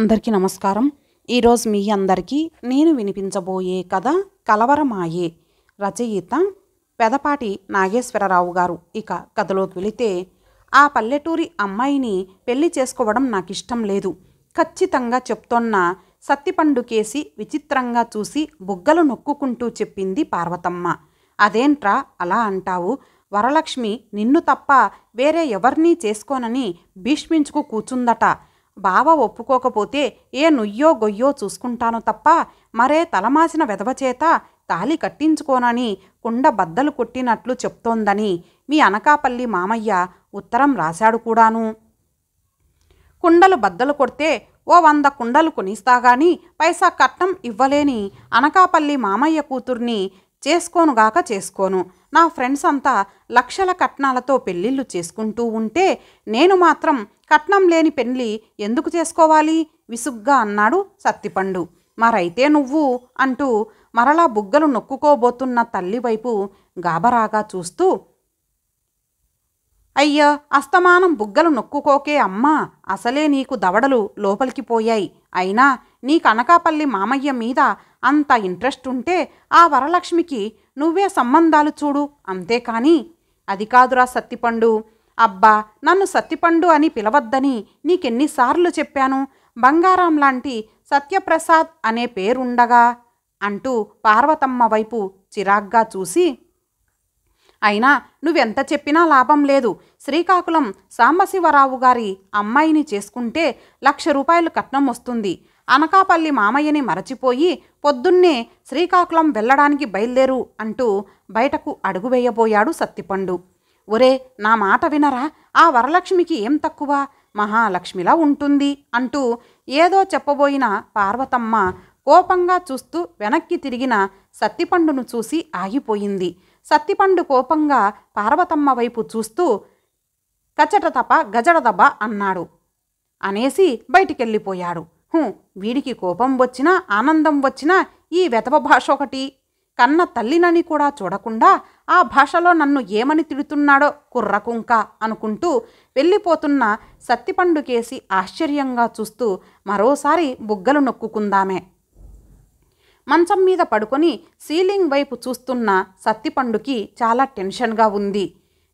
అందరికీ నమస్కారం. ఈరోజు మీ అందరికీ నేను వినిపించబోయే కథ కలవరమాయే. రచయిత పెదపాటి నాగేశ్వరరావు గారు. ఇక కథలోకి వెళితే, ఆ పల్లెటూరి అమ్మాయిని పెళ్లి చేసుకోవడం నాకిష్టం లేదు, ఖచ్చితంగా చెప్తోన్న సత్తిపండు కేసి విచిత్రంగా చూసి బుగ్గలు నొక్కుకుంటూ చెప్పింది పార్వతమ్మ. అదేంట్రా అలా అంటావు? వరలక్ష్మి నిన్ను తప్ప వేరే ఎవరినీ చేసుకోనని భీష్మించుకు కూచుందట. బావ ఒప్పుకోకపోతే ఏ నుయ్యో గొయ్యో చూసుకుంటాను తప్ప మరే తలమాసిన వెధవచేత తాలి కట్టించుకోనని కుండ బద్దలు కొట్టినట్లు చెప్తోందని మీ అనకాపల్లి మామయ్య ఉత్తరం రాశాడు కూడాను. కుండలు బద్దలు కొడితే ఓ 100 కుండలు కొనిస్తాగాని పైసా కట్నం ఇవ్వలేని అనకాపల్లి మామయ్య కూతుర్ని చేసుకోనుగాక చేసుకోను. నా ఫ్రెండ్స్ అంతా లక్షల కట్నాలతో పెళ్ళిళ్ళు చేసుకుంటూ ఉంటే నేను మాత్రం కట్నం లేని పెళ్ళి ఎందుకు చేసుకోవాలి? విసుగ్గా అన్నాడు సత్తిపండు. మరైతే నువ్వు అంటూ మరలా బుగ్గలు నొక్కుకోబోతున్న తల్లి వైపు గాబరాగా చూస్తూ, అయ్యా అస్తమానం బుగ్గలు నొక్కుకోకే అమ్మా, అసలే నీకు దవడలు లోపలికి పోయాయి. అయినా నీకు అనకాపల్లి మామయ్య మీద అంత ఇంట్రెస్ట్ ఉంటే ఆ వరలక్ష్మికి నువ్వే సంబంధాలు చూడు, అంతేకాని. అది కాదురా సత్తిపండు. అబ్బా, నన్ను సత్తిపండు అని పిలవద్దని నీకెన్నిసార్లు చెప్పాను? బంగారం లాంటి సత్యప్రసాద్ అనే పేరుండగా అంటూ పార్వతమ్మ వైపు చిరాగ్గా చూసి, అయినా నువ్వెంత చెప్పినా లాభం లేదు. శ్రీకాకుళం సాంబశివరావు గారి అమ్మాయిని చేసుకుంటే 1,00,000 రూపాయలు కట్నం వస్తుంది. అనకాపల్లి మామయ్యని మరచిపోయి పొద్దున్నే శ్రీకాకుళం వెళ్ళడానికి బయలుదేరు అంటూ బయటకు అడుగు వేయబోయాడు సత్తిపండు. ఒరే, నా మాట వినరా? ఆ వరలక్ష్మికి ఏం తక్కువ? మహాలక్ష్మిలా ఉంటుంది అంటూ ఏదో చెప్పబోయిన పార్వతమ్మ కోపంగా చూస్తూ వెనక్కి తిరిగిన సత్తిపండును చూసి ఆగిపోయింది. సత్తిపండు కోపంగా పార్వతమ్మ వైపు చూస్తూ కచటతప గజడదబ అన్నాడు. అనేసి బయటికెళ్ళిపోయాడు. వీడికి కోపం వచ్చినా ఆనందం వచ్చినా ఈ వెతవ భాష ఒకటి. కన్న తల్లినని కూడా చూడకుండా ఆ భాషలో నన్ను ఏమని తిడుతున్నాడో కుర్రకుంక అనుకుంటూ వెళ్ళిపోతున్న సత్తిపండు కేసి ఆశ్చర్యంగా చూస్తూ మరోసారి బుగ్గలు నొక్కుకుందామే. మంచం మీద పడుకొని సీలింగ్ వైపు చూస్తున్న సత్తిపండుకి చాలా టెన్షన్గా ఉంది.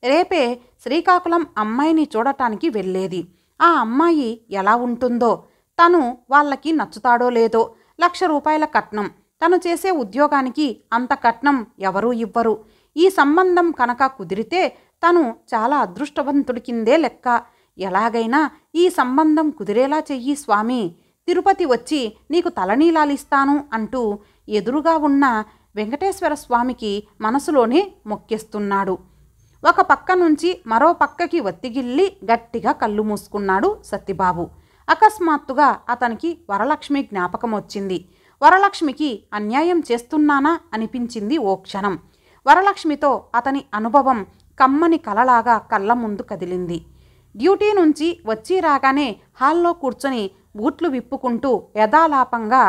రేపే శ్రీకాకుళం అమ్మాయిని చూడటానికి వెళ్ళేది. ఆ అమ్మాయి ఎలా ఉంటుందో, తను వాళ్ళకి నచ్చుతాడో లేదో. 1,00,000 రూపాయల కట్నం, తను చేసే ఉద్యోగానికి అంత కట్నం ఎవరూ ఇవ్వరు. ఈ సంబంధం కనుక కుదిరితే తను చాలా అదృష్టవంతుడి కిందే లెక్క. ఎలాగైనా ఈ సంబంధం కుదిరేలా చెయ్యి స్వామి, తిరుపతి వచ్చి నీకు తలనీలాలిస్తాను అంటూ ఎదురుగా ఉన్న వెంకటేశ్వర స్వామికి మనసులోనే మొక్కేస్తున్నాడు. ఒక పక్క నుంచి మరో పక్కకి ఒత్తిగిల్లి గట్టిగా కళ్ళు మూసుకున్నాడు సత్తిబాబు. అకస్మాత్తుగా అతనికి వరలక్ష్మి జ్ఞాపకం వచ్చింది. వరలక్ష్మికి అన్యాయం చేస్తున్నానా అనిపించింది ఓ క్షణం. వరలక్ష్మితో అతని అనుభవం కమ్మని కలలాగా కళ్ళ ముందు కదిలింది. డ్యూటీ నుంచి వచ్చి రాగానే హాల్లో కూర్చొని బూట్లు విప్పుకుంటూ యథాలాపంగా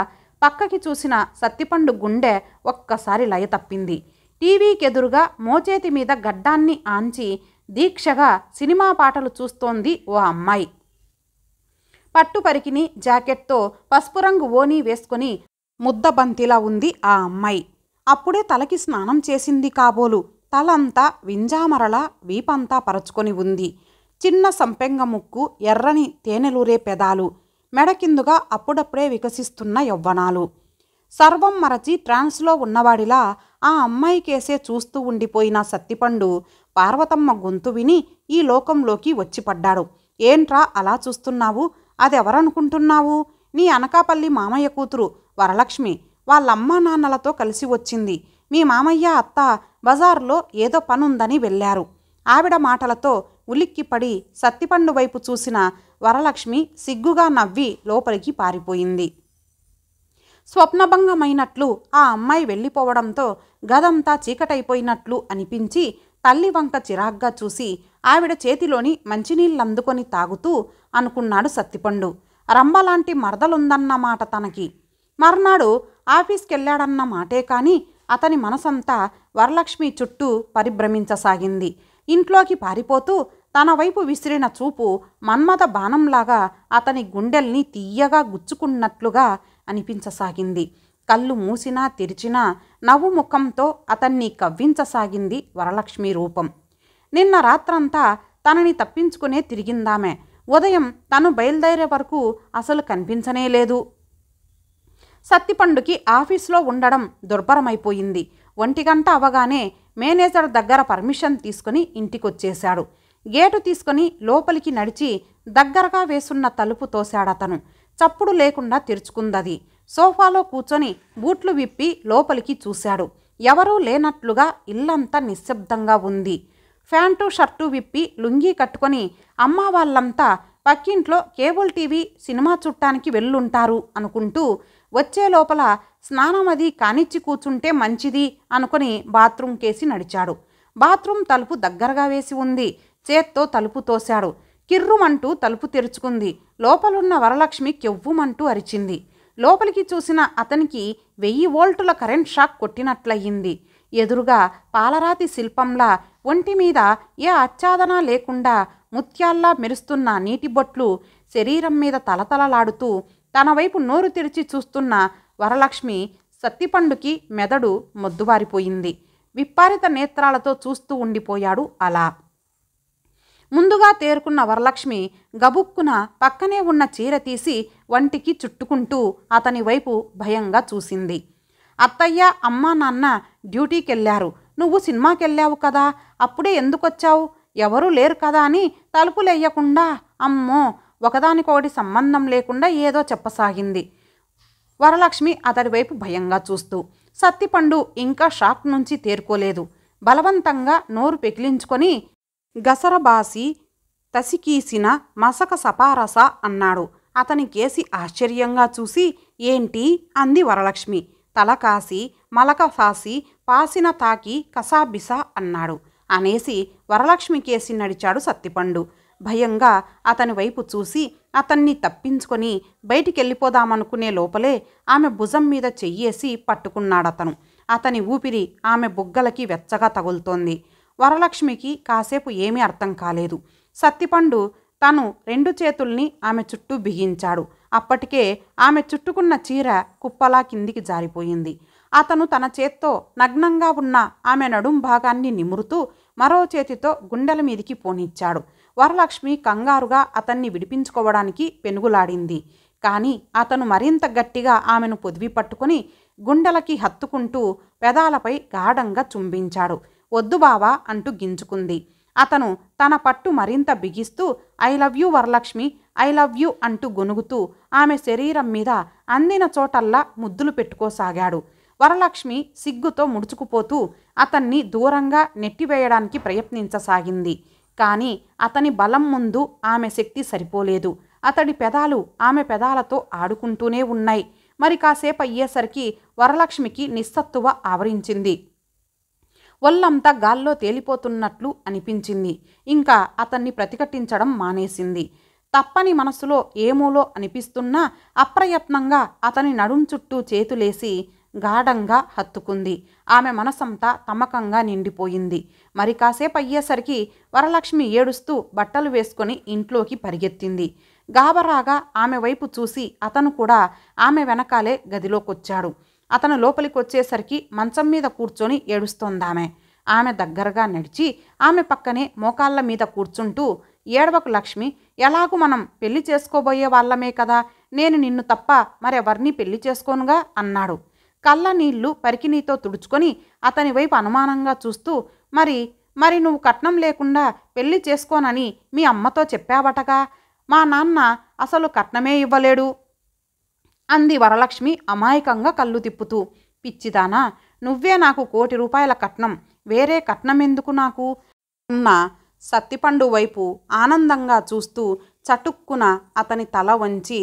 పక్కకి చూసిన సత్తిపండు గుండె ఒక్కసారి లయ తప్పింది. టీవీకెదురుగా మోచేతి మీద గడ్డాన్ని ఆంచి దీక్షగా సినిమా పాటలు చూస్తోంది ఓ అమ్మాయి. పట్టు పరికిని జాకెట్తో పసుపు రంగు ఓనీ వేసుకొని ముద్దబంతిలా ఉంది ఆ అమ్మాయి. అప్పుడే తలకి స్నానం చేసింది కాబోలు. తలంతా వింజామరలా వీపంతా పరచుకొని ఉంది. చిన్న సంపెంగ ముక్కు, ఎర్రని తేనెలూరే పెదాలు, మెడ కిందుగా అప్పుడప్పుడే వికసిస్తున్న యవ్వనాలు. సర్వం మరచి ట్రాన్స్లో ఉన్నవాడిలా ఆ అమ్మాయి కేసే చూస్తూ ఉండిపోయిన సత్తిపండు పార్వతమ్మ గొంతు విని ఈ లోకంలోకి వచ్చిపడ్డాడు. ఏంట్రా అలా చూస్తున్నావు? అదెవరనుకుంటున్నావు? నీ అనకాపల్లి మామయ్య కూతురు వరలక్ష్మి. వాళ్ళమ్మా నాన్నలతో కలిసి వచ్చింది. మీ మామయ్య అత్త బజార్లో ఏదో పనుందని వెళ్ళారు. ఆవిడ మాటలతో ఉలిక్కిపడి సత్తిపండు వైపు చూసిన వరలక్ష్మి సిగ్గుగా నవ్వి లోపలికి పారిపోయింది. స్వప్నభంగమైనట్లు ఆ అమ్మాయి వెళ్ళిపోవడంతో గదంతా చీకటైపోయినట్లు అనిపించి తల్లి వంక చిరాగ్గా చూసి ఆవిడ చేతిలోని మంచినీళ్ళందుకొని తాగుతూ అనుకున్నాడు సత్తిపండు. రంభలాంటి మరదలుందన్న మాట తనకి. మర్నాడు ఆఫీస్కెళ్ళాడన్న మాటే కాని అతని మనసంతా వరలక్ష్మి చుట్టూ పరిభ్రమించసాగింది. ఇంట్లోకి పారిపోతూ తన వైపు విసిరిన చూపు మన్మథ బాణంలాగా అతని గుండెల్ని తీయగా గుచ్చుకున్నట్లుగా అనిపించసాగింది. కళ్ళు మూసినా తెరిచినా నవ్వు ముఖంతో అతన్ని కవ్వించసాగింది వరలక్ష్మి రూపం. నిన్న రాత్రంతా తనని తప్పించుకునే తిరిగిందామె. ఉదయం తను బయలుదేరే వరకు అసలు కనిపించనే లేదు. సత్తిపండుకి ఆఫీసులో ఉండడం దుర్భరమైపోయింది. 1 గంట అవగానే మేనేజర్ దగ్గర పర్మిషన్ తీసుకుని ఇంటికొచ్చేశాడు. గేటు తీసుకుని లోపలికి నడిచి దగ్గరగా వేసున్న తలుపు తోశాడతను. చప్పుడు లేకుండా తెరుచుకుందది. సోఫాలో కూర్చొని బూట్లు విప్పి లోపలికి చూశాడు. ఎవరూ లేనట్లుగా ఇల్లంతా నిశ్శబ్దంగా ఉంది. ప్యాంటు షర్టు విప్పి లుంగీ కట్టుకొని అమ్మ వాళ్ళంతా పక్కింట్లో కేబుల్ టీవీ సినిమా చూడటానికి వెళ్ళుంటారు అనుకుంటూ వచ్చే లోపల స్నానం అది కానిచ్చి కూర్చుంటే మంచిది అనుకుని బాత్రూమ్ కేసి నడిచాడు. బాత్రూమ్ తలుపు దగ్గరగా వేసి ఉంది. చేత్తో తలుపు తోశాడు. కిర్రుమంటూ తలుపు తెరుచుకుంది. లోపలున్న వరలక్ష్మి కెవ్వుమంటూ అరిచింది. లోపలికి చూసిన అతనికి 1000 వోల్టుల కరెంట్ షాక్ కొట్టినట్లయింది. ఎదురుగా పాలరాతి శిల్పంలా ఒంటి మీద ఏ ఆచ్ఛాదన లేకుండా ముత్యాల్లా మెరుస్తున్న నీటి బొట్లు శరీరం మీద తలతలలాడుతూ తన వైపు నోరు తెరిచి చూస్తున్న వరలక్ష్మి సత్తిపండుకి మెదడు మొద్దుబారిపోయింది. విప్పారిత నేత్రాలతో చూస్తూ ఉండిపోయాడు అలా. ముందుగా తేరుకున్న వరలక్ష్మి గబుక్కున పక్కనే ఉన్న చీర తీసి వంటికి చుట్టుకుంటూ అతని వైపు భయంగా చూసింది. అత్తయ్య అమ్మా నాన్న డ్యూటీకెళ్ళారు. నువ్వు సినిమాకెళ్ళావు కదా, అప్పుడే ఎందుకొచ్చావు? ఎవరూ లేరు కదా అని తలుపులెయ్యకుండా అమ్మో ఒకదానికొకటి సంబంధం లేకుండా ఏదో చెప్పసాగింది వరలక్ష్మి అతడి వైపు భయంగా చూస్తూ. సత్తిపండు ఇంకా షాక్ నుంచి తేరుకోలేదు. బలవంతంగా నోరు పెకిలించుకొని గసరబాసి తసికీసిన మసక సపారస అన్నాడు. అతని కేసి ఆశ్చర్యంగా చూసి ఏంటి అంది వరలక్ష్మి. తల కాసి మలక సాసి పాసిన తాకి కసాబిసా అన్నాడు. అనేసి వరలక్ష్మి కేసి నడిచాడు సత్తిపండు. భయంగా అతని వైపు చూసి అతన్ని తప్పించుకొని బయటికెళ్ళిపోదామనుకునే లోపలే ఆమె భుజం మీద చెయ్యేసి పట్టుకున్నాడతను. అతని ఊపిరి ఆమె బుగ్గలకి వెచ్చగా తగులుతోంది. వరలక్ష్మికి కాసేపు ఏమీ అర్థం కాలేదు. సత్తిపండు తను 2 చేతుల్ని ఆమె చుట్టూ బిగించాడు. అప్పటికే ఆమె చుట్టుకున్న చీర కుప్పలా కిందికి జారిపోయింది. అతను తన చేత్తో నగ్నంగా ఉన్న ఆమె నడుం భాగాన్ని నిమురుతూ మరో చేతితో గుండెల మీదికి పోనిచ్చాడు. వరలక్ష్మి కంగారుగా అతన్ని విడిపించుకోవడానికి పెనుగులాడింది. కానీ అతను మరింత గట్టిగా ఆమెను పొదివి పట్టుకుని గుండెలకి హత్తుకుంటూ పెదాలపై గాఢంగా చుంబించాడు. వద్దు బావా అంటూ గింజుకుంది. అతను తన పట్టు మరింత బిగిస్తూ I love you Varalakshmi, I love you అంటూ గొనుగుతూ ఆమె శరీరం మీద అందిన చోటల్లా ముద్దులు పెట్టుకోసాగాడు. వరలక్ష్మి సిగ్గుతో ముడుచుకుపోతూ అతన్ని దూరంగా నెట్టివేయడానికి ప్రయత్నించసాగింది. కానీ అతని బలం ముందు ఆమె శక్తి సరిపోలేదు. అతడి పెదాలు ఆమె పెదాలతో ఆడుకుంటూనే ఉన్నాయి. మరి కాసేపు అయ్యేసరికి వరలక్ష్మికి నిస్సత్తువ ఆవరించింది. ఒళ్ళంతా గాల్లో తేలిపోతున్నట్లు అనిపించింది. ఇంకా అతన్ని ప్రతిఘటించడం మానేసింది. తప్పని మనసులో ఏమోలో అనిపిస్తున్నా అప్రయత్నంగా అతని నడుం చుట్టూ చేతులేసి గాఢంగా హత్తుకుంది. ఆమె మనసంతా తమకంగా నిండిపోయింది. మరి కాసేపు అయ్యేసరికి వరలక్ష్మి ఏడుస్తూ బట్టలు వేసుకొని ఇంట్లోకి పరిగెత్తింది. గాబరాగా ఆమె వైపు చూసి అతను కూడా ఆమె వెనకాలే గదిలోకొచ్చాడు. అతను లోపలికి వచ్చేసరికి మంచం మీద కూర్చొని ఏడుస్తోందామె. ఆమె దగ్గరగా నడిచి ఆమె పక్కనే మోకాళ్ళ మీద కూర్చుంటూ ఏడవకు లక్ష్మి, ఎలాగూ మనం పెళ్లి చేసుకోబోయే వాళ్ళమే కదా, నేను నిన్ను తప్ప మరెవర్నీ పెళ్లి చేసుకోనుగా అన్నాడు. కళ్ళ నీళ్లు పరికినీతో తుడుచుకొని అతని వైపు అనుమానంగా చూస్తూ మరి నువ్వు కట్నం లేకుండా పెళ్లి చేసుకోనని మీ అమ్మతో చెప్పావటగా, మా నాన్న అసలు కట్నమే ఇవ్వలేడు అంది వరలక్ష్మి అమాయకంగా కళ్ళు తిప్పుతూ. పిచ్చిదానా, నువ్వే నాకు 1 కోటి రూపాయల కట్నం, వేరే కట్నం ఎందుకు నాకు ఉన్న సత్తిపండు వైపు ఆనందంగా చూస్తూ చటుక్కున అతని తల వంచి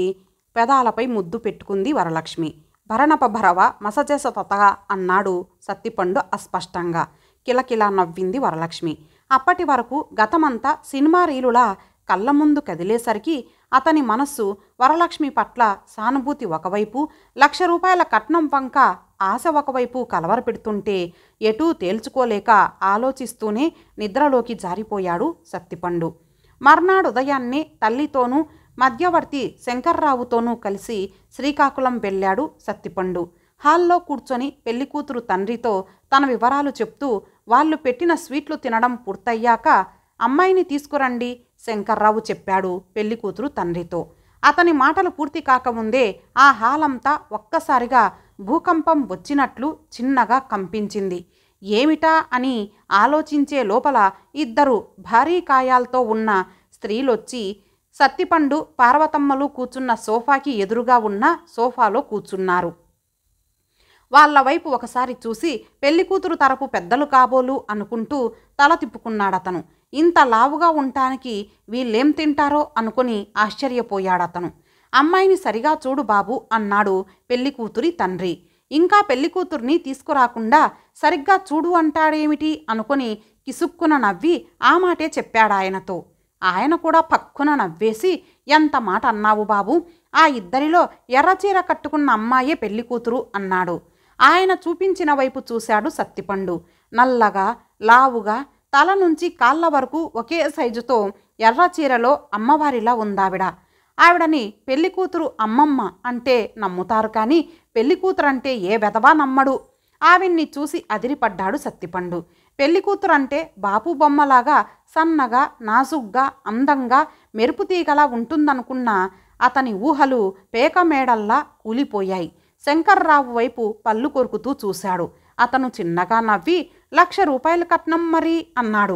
పెదాలపై ముద్దు పెట్టుకుంది వరలక్ష్మి. భరణపభరవ మసజస తతగా అన్నాడు సత్తిపండు అస్పష్టంగా. కిలకిలా నవ్వింది వరలక్ష్మి. అప్పటి వరకు గతమంతా సినిమా రీలులా కళ్ళ ముందు కదిలేసరికి అతని మనస్సు వరలక్ష్మి పట్ల సానుభూతి ఒకవైపు, 1,00,000 రూపాయల కట్నం వంక ఆశ ఒకవైపు కలవరపెడుతుంటే ఎటూ తేల్చుకోలేక ఆలోచిస్తూనే నిద్రలోకి జారిపోయాడు సత్తిపండు. మర్నాడు ఉదయాన్నే తల్లితోనూ మధ్యవర్తి శంకర్రావుతోనూ కలిసి శ్రీకాకుళం వెళ్ళాడు సత్తిపండు. హాల్లో కూర్చొని పెళ్లికూతురు తండ్రితో తన వివరాలు చెప్తూ వాళ్ళు పెట్టిన స్వీట్లు తినడం పూర్తయ్యాక అమ్మాయిని తీసుకురండి శంకర్రావు చెప్పాడు పెళ్లికూతురు తండ్రితో. అతని మాటలు పూర్తి కాకముందే ఆ హాలంతా ఒక్కసారిగా భూకంపం వచ్చినట్లు చిన్నగా కంపించింది. ఏమిటా అని ఆలోచించే లోపల ఇద్దరు భారీ కాయాలతో ఉన్న స్త్రీలొచ్చి సత్తిపండు పార్వతమ్మలు కూర్చున్న సోఫాకి ఎదురుగా ఉన్న సోఫాలో కూర్చున్నారు. వాళ్ళ వైపు ఒకసారి చూసి పెళ్లికూతురు తరపు పెద్దలు కాబోలు అనుకుంటూ తల తిప్పుకున్నాడతను. ఇంత లావుగా ఉండటానికి వీళ్ళేం తింటారో అనుకుని ఆశ్చర్యపోయాడతను. అమ్మాయిని సరిగా చూడు బాబు అన్నాడు పెళ్లికూతురి తండ్రి. ఇంకా పెళ్లికూతుర్ని తీసుకురాకుండా సరిగ్గా చూడు అంటాడేమిటి అనుకుని కిసుక్కున నవ్వి ఆ మాటే చెప్పాడాయనతో. ఆయన కూడా పక్కున నవ్వేసి, ఎంత మాట అన్నావు బాబు, ఆ ఇద్దరిలో ఎర్రచీర కట్టుకున్న అమ్మాయే పెళ్లికూతురు అన్నాడు. ఆయన చూపించిన వైపు చూశాడు సత్తిపండు. నల్లగా లావుగా తల నుంచి కాళ్ళ వరకు ఒకే సైజుతో ఎర్రచీరలో అమ్మవారిలా ఉందావిడ. ఆవిడని పెళ్లికూతురు అమ్మమ్మ అంటే నమ్ముతారు కానీ పెళ్లికూతురంటే ఏ వెధవా నమ్మడు. ఆవిడ్ని చూసి అదిరిపడ్డాడు సత్తిపండు. పెళ్లికూతురంటే బాపు బొమ్మలాగా సన్నగా నాజుగ్గా అందంగా మెరుపుతీగలా ఉంటుందనుకున్న అతని ఊహలు పేకమేడల్లా కూలిపోయాయి. శంకర్రావు వైపు పళ్ళు కొరుకుతూ చూశాడు. అతను చిన్నగా నవ్వి 1,00,000 రూపాయలు కట్నం మరి అన్నాడు.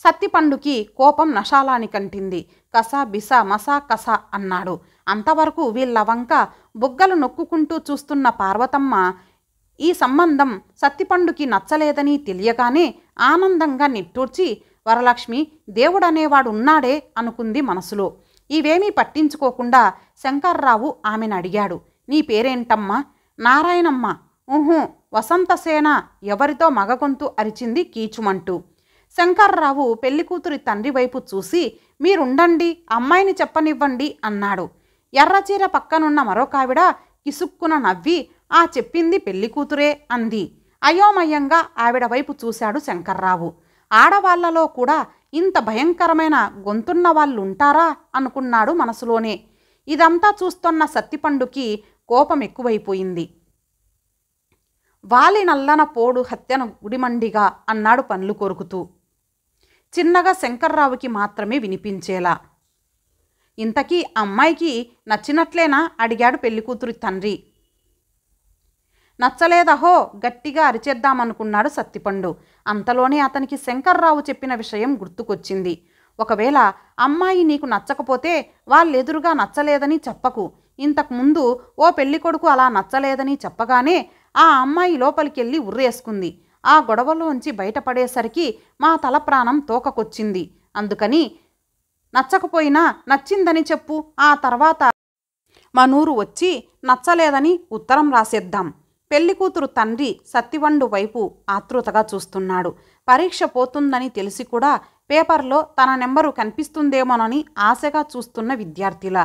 సత్తిపండుకి కోపం నశాలానికంటింది. కసా బిసా మసా కసా అన్నాడు. అంతవరకు వీళ్ళ వంక బుగ్గలు నొక్కుకుంటూ చూస్తున్న పార్వతమ్మ ఈ సంబంధం సత్తిపండుకి నచ్చలేదని తెలియగానే ఆనందంగా నిట్టూర్చి, వరలక్ష్మి దేవుడనేవాడు ఉన్నాడే అనుకుంది మనసులో. ఇవేమీ పట్టించుకోకుండా శంకర్రావు ఆమెను అడిగాడు, నీ పేరేంటమ్మా? నారాయణమ్మ. ఊహూ, వసంతసేన ఎవరితో మగగొంతు అరిచింది కీచుమంటూ. శంకర్రావు పెళ్లికూతురి తండ్రి వైపు చూసి, మీరుండండి, అమ్మాయిని చెప్పనివ్వండి అన్నాడు. ఎర్రచీర పక్కనున్న మరొకావిడ కిసుక్కున నవ్వి, ఆ చెప్పింది పెళ్లికూతురే అంది. అయోమయంగా ఆవిడ వైపు చూశాడు శంకర్రావు. ఆడవాళ్లలో కూడా ఇంత భయంకరమైన గొంతున్న వాళ్ళుంటారా అనుకున్నాడు మనసులోనే. ఇదంతా చూస్తున్న సత్తిపండుకి కోపం ఎక్కువైపోయింది. వాలి నల్లన పోడు హత్యను గుడిమండిగా అన్నాడు పండ్లు కొరుకుతూ. చిన్నగా శంకర్రావుకి మాత్రమే వినిపించేలా. ఇంతకీ అమ్మాయికి నచ్చినట్లేనా అడిగాడు పెళ్లికూతురి తండ్రి. నచ్చలేదహో గట్టిగా అరిచేద్దామనుకున్నాడు సత్తిపండు. అంతలోనే అతనికి శంకర్రావు చెప్పిన విషయం గుర్తుకొచ్చింది. ఒకవేళ అమ్మాయి నీకు నచ్చకపోతే వాళ్ళెదురుగా నచ్చలేదని చెప్పకు. ఇంతకుముందు ఓ పెళ్ళికొడుకు అలా నచ్చలేదని చెప్పగానే ఆ అమ్మాయి లోపలికెళ్ళి ఉర్రేసుకుంది. ఆ గొడవలోంచి బయటపడేసరికి మా తల ప్రాణం తోకకొచ్చింది. అందుకని నచ్చకపోయినా నచ్చిందని చెప్పు, ఆ తర్వాత మనూరు వచ్చి నచ్చలేదని ఉత్తరం రాసేద్దాం. పెళ్లికూతురు తండ్రి సత్తిపండు వైపు ఆతృతగా చూస్తున్నాడు. పరీక్ష పోతుందని తెలిసి కూడా పేపర్లో తన నెంబరు కనిపిస్తుందేమోనని ఆశగా చూస్తున్న విద్యార్థిలా.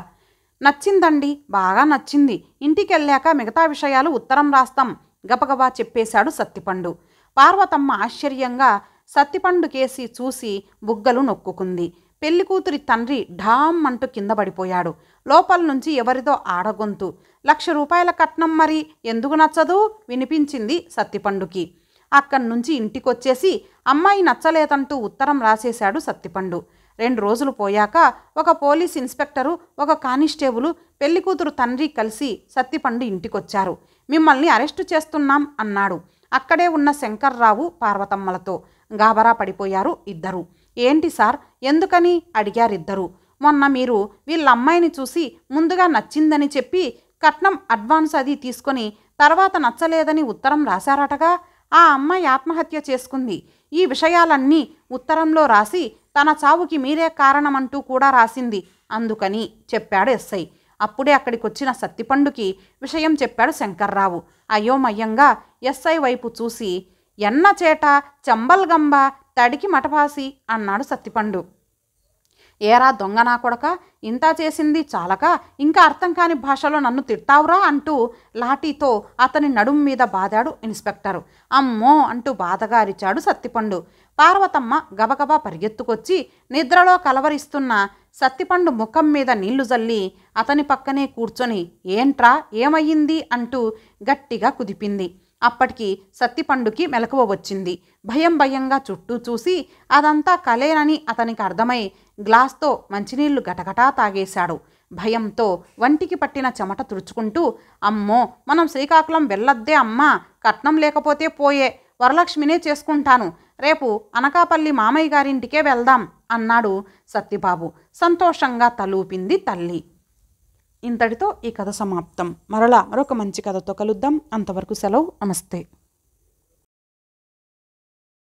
నచ్చిందండి, బాగా నచ్చింది. ఇంటికెళ్ళాక మిగతా విషయాలు ఉత్తరం రాస్తాం గబగబా చెప్పేశాడు సత్తిపండు. పార్వతమ్మ ఆశ్చర్యంగా సత్తిపండు కేసి చూసి బుగ్గలు నొక్కుకుంది. పెళ్లికూతురి తండ్రి ఢామ్ అంటూ కింద పడిపోయాడు. లోపల నుంచి ఎవరిదో ఆడగొంతు, 1,00,000 రూపాయల కట్నం మరి ఎందుకు నచ్చదు వినిపించింది సత్తిపండుకి. అక్కడి నుంచి ఇంటికొచ్చేసి అమ్మాయి నచ్చలేదంటూ ఉత్తరం రాసేశాడు సత్తిపండు. 2 రోజులు పోయాక ఒక పోలీస్ ఇన్స్పెక్టరు, ఒక కానిస్టేబులు పెళ్లికూతురు తండ్రి కలిసి సత్తిపండు ఇంటికొచ్చారు. మిమ్మల్ని అరెస్టు చేస్తున్నాం అన్నాడు. అక్కడే ఉన్న శంకర్రావు పార్వతమ్మలతో. గాబరా పడిపోయారు ఇద్దరు. ఏంటి సార్, ఎందుకని అడిగారిద్దరు. మొన్న మీరు వీళ్ళ అమ్మాయిని చూసి ముందుగా నచ్చిందని చెప్పి కట్నం అడ్వాన్స్ అది తీసుకొని తర్వాత నచ్చలేదని ఉత్తరం రాశారటగా. ఆ అమ్మాయి ఆత్మహత్య చేసుకుంది. ఈ విషయాలన్నీ ఉత్తరంలో రాసి తన చావుకి మీరే కారణమంటూ కూడా రాసింది. అందుకని చెప్పాడు ఎస్ఐ. అప్పుడే అక్కడికొచ్చిన సత్తిపండుకి విషయం చెప్పాడు శంకర్రావు. అయోమయంగా ఎస్ఐ వైపు చూసి, ఎన్న చేట చెంబల్గంబ తడికి మటపాసి అన్నాడు సత్తిపండు. ఏరా దొంగ నా కొడక, ఇంతా చేసింది చాలక ఇంకా అర్థం కాని భాషలో నన్ను తిట్టావురా అంటూ లాఠీతో అతని నడుం మీద బాదాడు ఇన్స్పెక్టరు. అమ్మో అంటూ బాధగా అరిచాడు సత్తిపండు. పార్వతమ్మ గబగబా పరిగెత్తుకొచ్చి నిద్రలో కలవరిస్తున్న సత్తిపండు ముఖం మీద నీళ్లు జల్లి అతని పక్కనే కూర్చొని ఏంట్రా ఏమయ్యింది అంటూ గట్టిగా కుదిపింది. అప్పటికి సత్తిపండుకి మెలకువ వచ్చింది. భయంగా చుట్టూ చూసి అదంతా కలేనని అతనికి అర్థమై గ్లాస్తో మంచినీళ్లు గటగటా తాగేశాడు. భయంతో వంటికి పట్టిన చెమట తుడుచుకుంటూ, అమ్మో మనం శ్రీకాకుళం వెళ్ళొద్దే అమ్మా, కట్నం లేకపోతే పోయే, వరలక్ష్మినే చేసుకుంటాను, రేపు అనకాపల్లి మామయ్య గారింటికే వెళ్దాం అన్నాడు సత్తిబాబు. సంతోషంగా తలూపింది తల్లి. ఇంతటితో ఈ కథ సమాప్తం. మరలా మరొక మంచి కథతో కలుద్దాం. అంతవరకు సెలవు. నమస్తే.